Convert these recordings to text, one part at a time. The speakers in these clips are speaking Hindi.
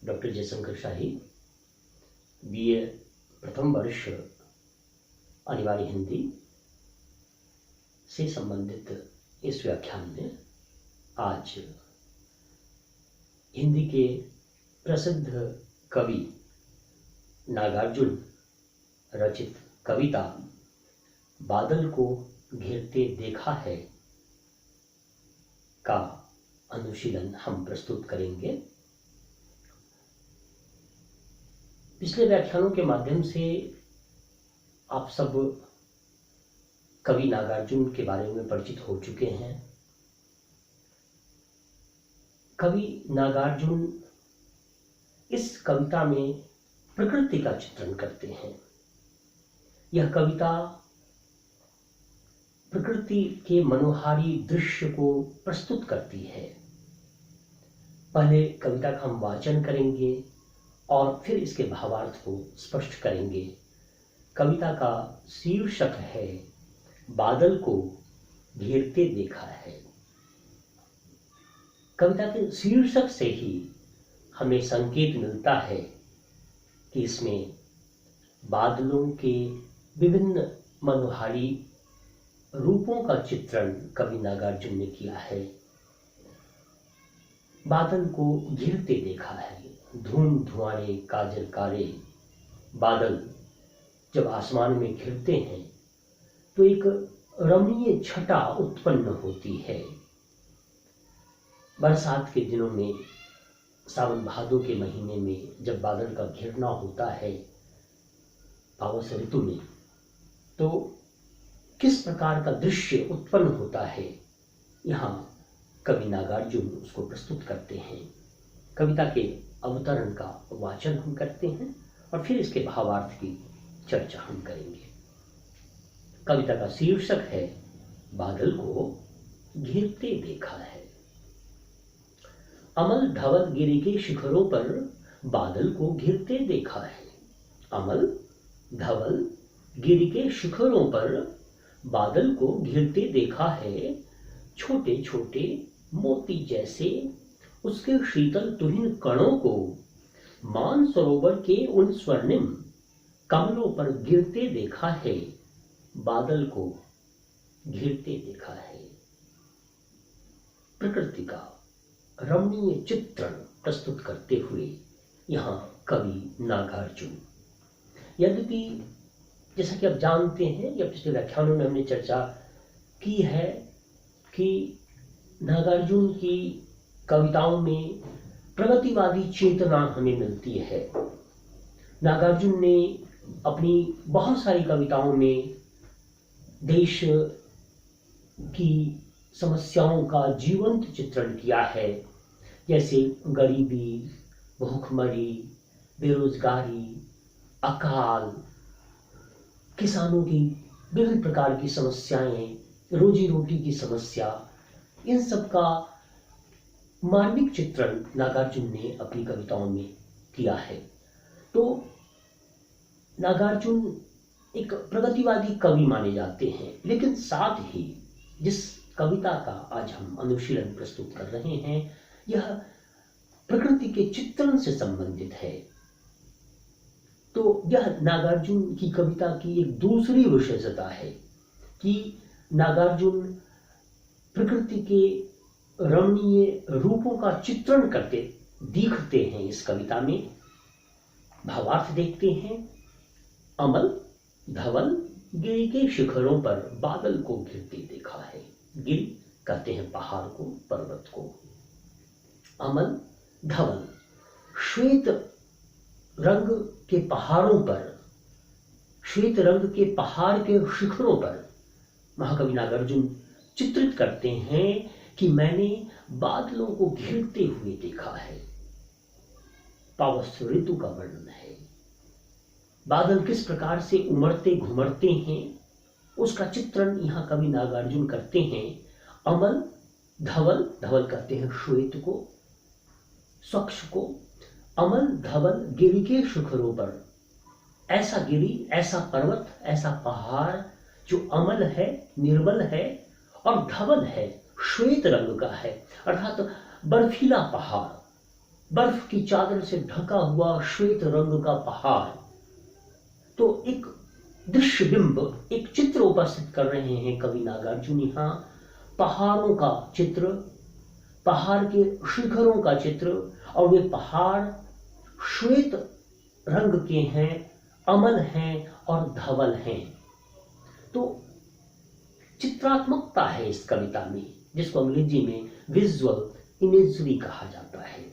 डॉक्टर जयशंकर शाही, बीए प्रथम वर्ष, अनिवार्य हिंदी से संबंधित इस व्याख्यान में आज हिंदी के प्रसिद्ध कवि नागार्जुन रचित कविता बादल को घेरते देखा है का अनुशीलन हम प्रस्तुत करेंगे। पिछले व्याख्यानों के माध्यम से आप सब कवि नागार्जुन के बारे में परिचित हो चुके हैं। कवि नागार्जुन इस कविता में प्रकृति का चित्रण करते हैं। यह कविता प्रकृति के मनोहारी दृश्य को प्रस्तुत करती है। पहले कविता का हम वाचन करेंगे और फिर इसके भावार्थ को स्पष्ट करेंगे। कविता का शीर्षक है बादल को घेरते देखा है। कविता के शीर्षक से ही हमें संकेत मिलता है कि इसमें बादलों के विभिन्न मनोहारी रूपों का चित्रण कवि नागार्जुन ने किया है। बादल को घिरते देखा है। धूम धुआंरे काजल कारे बादल जब आसमान में घिरते हैं तो एक रमणीय छटा उत्पन्न होती है। बरसात के दिनों में, सावन भादो के महीने में जब बादल का घिरना होता है पावस ऋतु में, तो किस प्रकार का दृश्य उत्पन्न होता है, यहाँ कवि नागार्जुन उसको प्रस्तुत करते हैं। कविता के अवतरण का वाचन हम करते हैं और फिर इसके भावार्थ की चर्चा हम करेंगे। कविता का शीर्षक है बादल को घेरते देखा है। अमल धवल गिरी के शिखरों पर बादल को घेरते देखा है। अमल धवल गिरी के शिखरों पर बादल को घेरते देखा है। छोटे छोटे मोती जैसे उसके शीतल तुहिन कणों को मान सरोवर के उन स्वर्णिम कमलों पर गिरते देखा है। बादल को घेरते देखा है। प्रकृति का रमणीय चित्रण प्रस्तुत करते हुए यहाँ कवि नागार्जुन, यद्यपि जैसा कि आप जानते हैं या पिछले व्याख्यानों में हमने चर्चा की है कि नागार्जुन की कविताओं में प्रगतिवादी चेतना हमें मिलती है। नागार्जुन ने अपनी बहुत सारी कविताओं में देश की समस्याओं का जीवंत चित्रण किया है, जैसे गरीबी, भूखमरी, बेरोजगारी, अकाल, किसानों की विभिन्न प्रकार की समस्याएं, रोजी रोटी की समस्या, इन सब का मानविक चित्रण नागार्जुन ने अपनी कविताओं में किया है। तो नागार्जुन एक प्रगतिवादी कवि माने जाते हैं, लेकिन साथ ही जिस कविता का आज हम अनुशीलन प्रस्तुत कर रहे हैं यह प्रकृति के चित्रण से संबंधित है। तो यह नागार्जुन की कविता की एक दूसरी विशेषता है कि नागार्जुन प्रकृति के रमणीय रूपों का चित्रण करते दिखते हैं। इस कविता में भावार्थ देखते हैं। अमल धवल गिरी के शिखरों पर बादल को घिरते देखा है। गिरी कहते हैं पहाड़ को, पर्वत को। अमल धवल श्वेत रंग के पहाड़ों पर, श्वेत रंग के पहाड़ के शिखरों पर महाकवि नागार्जुन चित्रित करते हैं कि मैंने बादलों को घिरते हुए देखा है। पावस ऋतु का वर्णन है। बादल किस प्रकार से उमड़ते घुमड़ते हैं उसका चित्रण यहाँ कवि नागार्जुन करते हैं। अमल धवल, धवल कहते हैं श्वेत को, स्वच्छ को। अमल धवल गिरी के शिखरों पर, ऐसा गिरी, ऐसा पर्वत, ऐसा पहाड़ जो अमल है, निर्मल है और धवल है, श्वेत रंग का है, अर्थात बर्फीला पहाड़, बर्फ की चादर से ढका हुआ श्वेत रंग का पहाड़। तो एक दृश्य बिंब, एक चित्र उपस्थित कर रहे हैं कवि नागार्जुन यहाँ। पहाड़ों का चित्र, पहाड़ के शिखरों का चित्र, और वे पहाड़ श्वेत रंग के हैं, अमल हैं और धवल हैं। तो चित्रात्मकता है इस कविता में, जिसको अंग्रेजी में विजुअल इमेजरी कहा जाता है।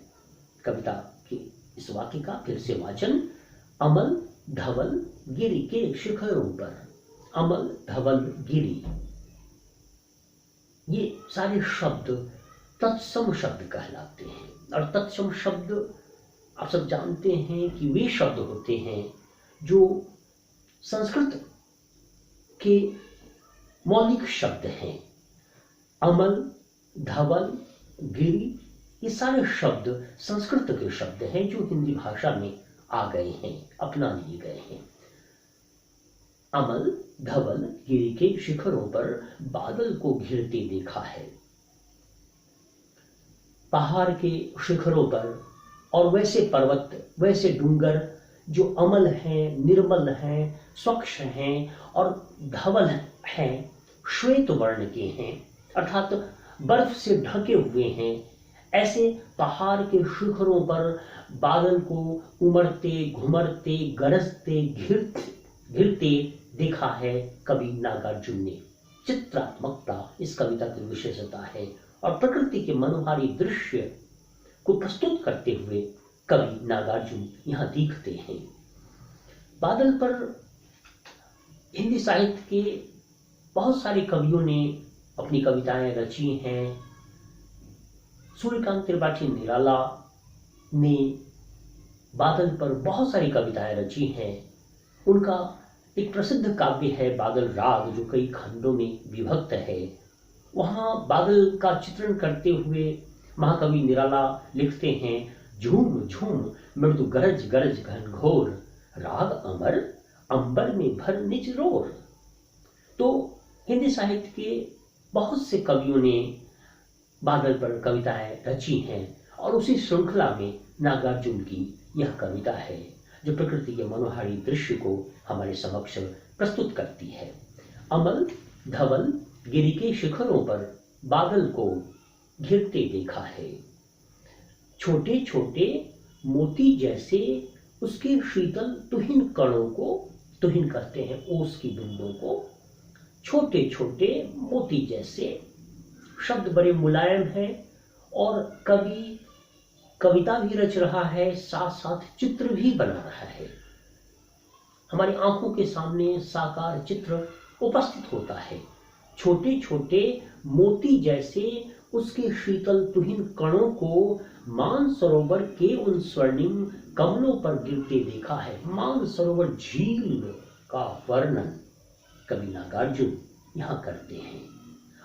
कविता के इस वाक्य का फिर से वाचन। अमल धवल गिरी के शिखरों पर। अमल धवल गिरी, ये सारे शब्द तत्सम शब्द कहलाते हैं। और तत्सम शब्द आप सब जानते हैं कि वे शब्द होते हैं जो संस्कृत के मौलिक शब्द हैं। अमल धवल गिरी, ये सारे शब्द संस्कृत के शब्द हैं जो हिंदी भाषा में आ गए हैं, अपना लिए गए हैं। अमल धवल गिरी के शिखरों पर बादल को घिरते देखा है। पहाड़ के शिखरों पर और वैसे पर्वत, वैसे डूंगर जो अमल हैं, निर्मल हैं, स्वच्छ हैं और धवल हैं, श्वेत वर्ण के हैं, अर्थात बर्फ से ढके हुए हैं। ऐसे पहाड़ के शिखरों पर बादल को उमड़ते, घुमड़ते, गरजते, घिरते देखा है कवि नागार्जुन ने। चित्रात्मकता इस कविता की विशेषता है और प्रकृति के मनोहारी दृश्य को प्रस्तुत करते हुए कवि नागार्जुन यहाँ दिखते हैं। बादल पर हिंदी साहित्य के बहुत सारे कवियों ने अपनी कविताएं रची हैं। सूर्यकांत त्रिपाठी निराला ने बादल पर बहुत सारी कविताएं रची हैं। उनका एक प्रसिद्ध काव्य है बादल राग, जो कई खंडों में विभक्त है। वहाँ बादल का चित्रण करते हुए महाकवि निराला लिखते हैं, झूम झूम मृदु गरज गरज घनघोर, राग अमर अंबर में भर निज रोर। तो हिंदी साहित्य के बहुत से कवियों ने बादल पर कविताएं रची हैं और उसी श्रृंखला में नागार्जुन की यह कविता है जो प्रकृति के मनोहारी दृश्य को हमारे समक्ष प्रस्तुत करती है। अमल धवल गिरी के शिखरों पर बादल को घिरते देखा है। छोटे छोटे मोती जैसे उसके शीतल तुहिन कणों को, तुहिन करते हैं ओस की बूंदों को, छोटे छोटे मोती जैसे। शब्द बड़े मुलायम है और कवि कविता भी रच रहा है, साथ साथ चित्र भी बना रहा है। हमारी आंखों के सामने साकार चित्र उपस्थित होता है। छोटे छोटे मोती जैसे उसके शीतल तुहिन कणों को मानसरोवर के उन स्वर्णिम कमलों पर गिरते देखा है। मानसरोवर झील का वर्णन कवि नागार्जुन यहाँ करते हैं।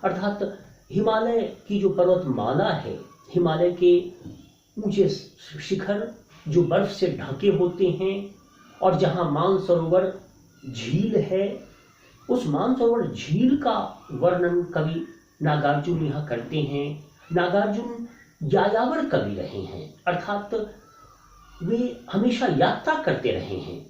अर्थात हिमालय की जो पर्वतमाला है, हिमालय के ऊंचे शिखर जो बर्फ से ढके होते हैं और जहाँ मानसरोवर झील है, उस मानसरोवर झील का वर्णन कवि नागार्जुन यहाँ करते हैं। नागार्जुन यायावर कवि रहे हैं, अर्थात वे हमेशा यात्रा करते रहे हैं।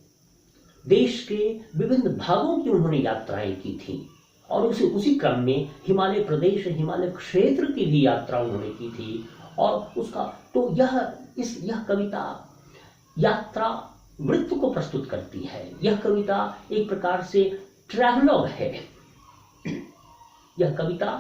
देश के विभिन्न भागों की उन्होंने यात्राएं की थी और उसी क्रम में हिमालय प्रदेश, हिमालय क्षेत्र की भी यात्रा उन्होंने की थी। और उसका तो यह कविता यात्रा वृत्त को प्रस्तुत करती है। यह कविता एक प्रकार से ट्रैवलॉग है। यह कविता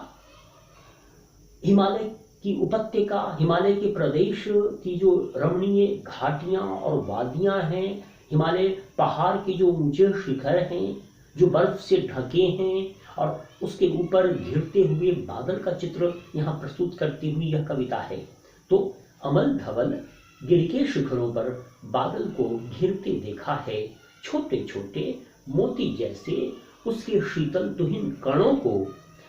हिमालय की उपत्यका, हिमालय के प्रदेश की जो रमणीय घाटियां और वादियां हैं, हिमालय पहाड़ के जो ऊंचे शिखर हैं जो बर्फ से ढके हैं और उसके ऊपर घिरते हुए बादल का चित्र यहाँ प्रस्तुत करती हुई यह कविता है। तो अमल धवल गिर के शिखरों पर बादल को घिरते देखा है, छोटे छोटे मोती जैसे उसके शीतल तुहिन कणों को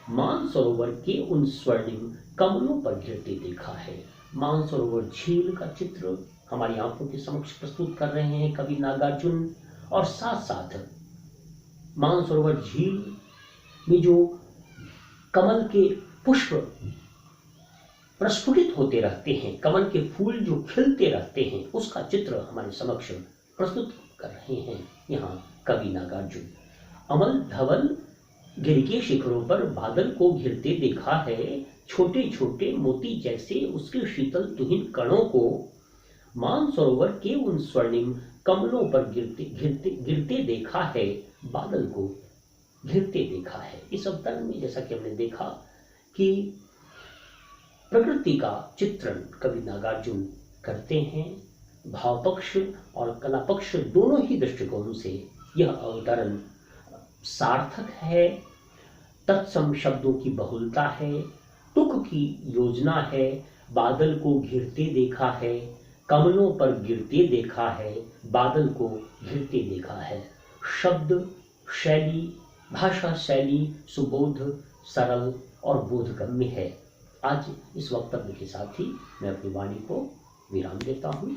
मानसरोवर के उन स्वर्णिम कमलों पर घिरते देखा है। मानसरोवर झील का चित्र हमारी आंखों के समक्ष प्रस्तुत कर रहे हैं कवि नागार्जुन। और साथ साथ मानसरोवर झील में जो कमल के पुष्प प्रस्फुटित होते रहते हैं, कमल के फूल जो खिलते रहते हैं, उसका चित्र हमारे समक्ष प्रस्तुत कर रहे हैं यहाँ कवि नागार्जुन। अमल धवल गिर के शिखरों पर बादल को घिरते देखा है, छोटे छोटे मोती जैसे उसके शीतल तुहिन कणों को मानसरोवर के उन स्वर्णिम कमलों पर गिरते गिरते गिरते देखा है, बादल को घिरते देखा है। इस अवतरण में जैसा कि हमने देखा कि प्रकृति का चित्रण कवि नागार्जुन करते हैं। भाव पक्ष और कला पक्ष दोनों ही दृष्टिकोणों से यह अवतरण सार्थक है। तत्सम शब्दों की बहुलता है, तुक की योजना है, बादल को घिरते देखा है, कमलों पर गिरते देखा है, बादल को घिरते देखा है। शब्द शैली, भाषा शैली सुबोध, सरल और बोधगम्य है। आज इस वक्तव्य के साथ ही मैं अपनी वाणी को विराम देता हूँ।